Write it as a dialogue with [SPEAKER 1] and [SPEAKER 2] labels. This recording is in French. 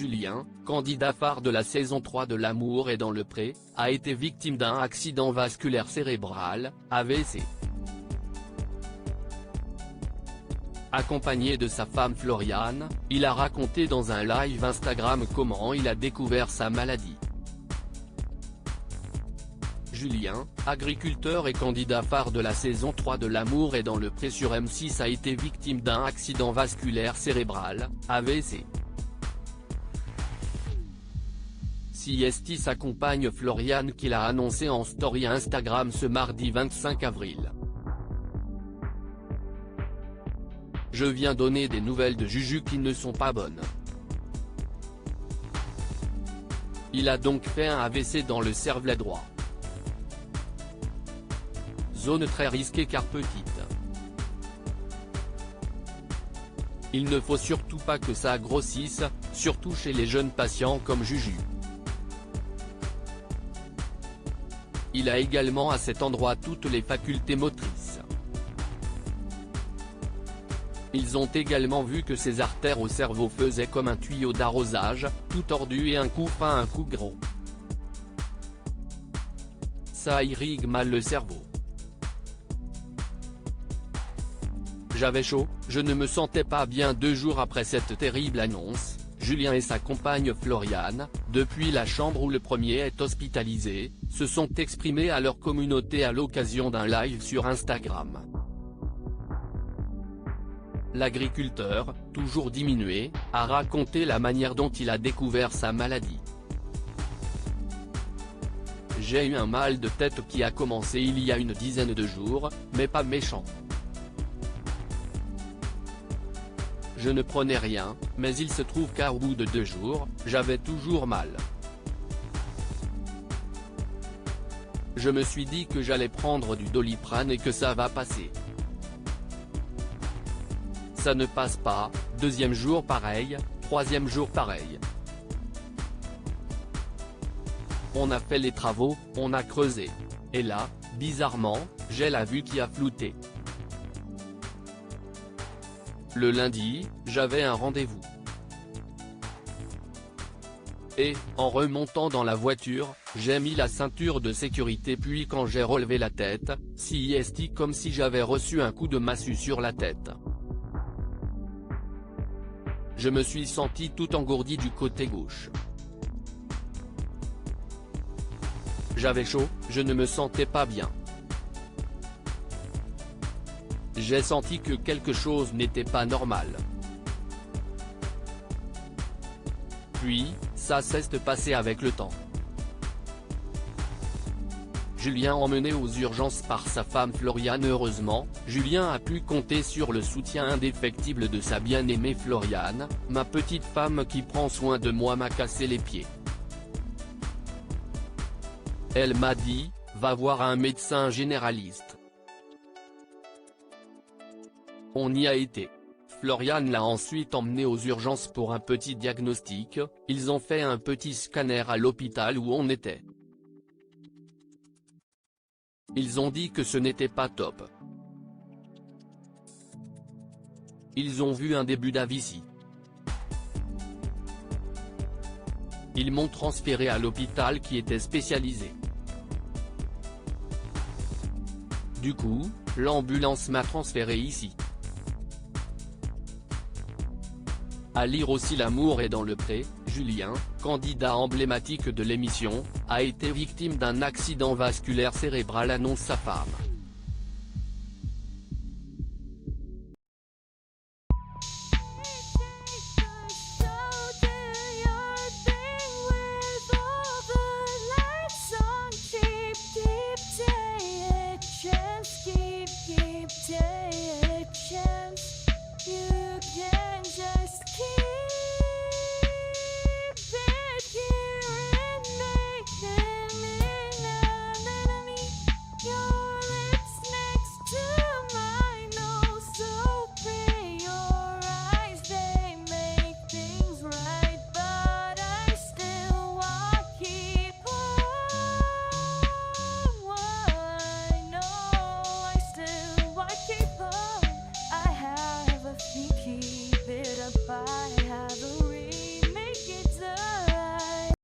[SPEAKER 1] Julien, candidat phare de la saison 3 de L'amour est dans le pré, a été victime d'un accident vasculaire cérébral, AVC. Accompagné de sa femme Floriane, il a raconté dans un live Instagram comment il a découvert sa maladie. Julien, agriculteur et candidat phare de la saison 3 de L'amour est dans le pré sur M6 a été victime d'un accident vasculaire cérébral, AVC. CST s'accompagne Floriane qui l'a annoncé en story Instagram ce mardi 25 avril. Je viens donner des nouvelles de Juju qui ne sont pas bonnes. Il a donc fait un AVC dans le cervelet droit. Zone très risquée car petite. Il ne faut surtout pas que ça grossisse, surtout chez les jeunes patients comme Juju. Il a également à cet endroit toutes les facultés motrices. Ils ont également vu que ses artères au cerveau faisaient comme un tuyau d'arrosage, tout tordu et un coup fin un coup gros. Ça irrigue mal le cerveau. J'avais chaud, je ne me sentais pas bien 2 jours après cette terrible annonce. Julien et sa compagne Floriane, depuis la chambre où le premier est hospitalisé, se sont exprimés à leur communauté à l'occasion d'un live sur Instagram. L'agriculteur, toujours diminué, a raconté la manière dont il a découvert sa maladie. J'ai eu un mal de tête qui a commencé il y a une dizaine de jours, mais pas méchant. Je ne prenais rien, mais il se trouve qu'au bout de 2 jours, j'avais toujours mal. Je me suis dit que j'allais prendre du Doliprane et que ça va passer. Ça ne passe pas, 2e jour pareil, 3e jour pareil. On a fait les travaux, on a creusé. Et là, bizarrement, j'ai la vue qui a flouté. Le lundi, j'avais un rendez-vous. Et, en remontant dans la voiture, j'ai mis la ceinture de sécurité puis quand j'ai relevé la tête, CST comme si j'avais reçu un coup de massue sur la tête. Je me suis senti tout engourdi du côté gauche. J'avais chaud, je ne me sentais pas bien. J'ai senti que quelque chose n'était pas normal. Puis, ça cesse de passer avec le temps. Julien emmené aux urgences par sa femme Floriane. Heureusement, Julien a pu compter sur le soutien indéfectible de sa bien-aimée Floriane, ma petite femme qui prend soin de moi m'a cassé les pieds. Elle m'a dit, va voir un médecin généraliste. On y a été. Floriane l'a ensuite emmené aux urgences pour un petit diagnostic, ils ont fait un petit scanner à l'hôpital où on était. Ils ont dit que ce n'était pas top. Ils ont vu un début d'AVC. Ils m'ont transféré à l'hôpital qui était spécialisé. Du coup, l'ambulance m'a transféré ici. À lire aussi L'amour est dans le pré, Julien, candidat emblématique de l'émission, a été victime d'un accident vasculaire cérébral annonce sa femme.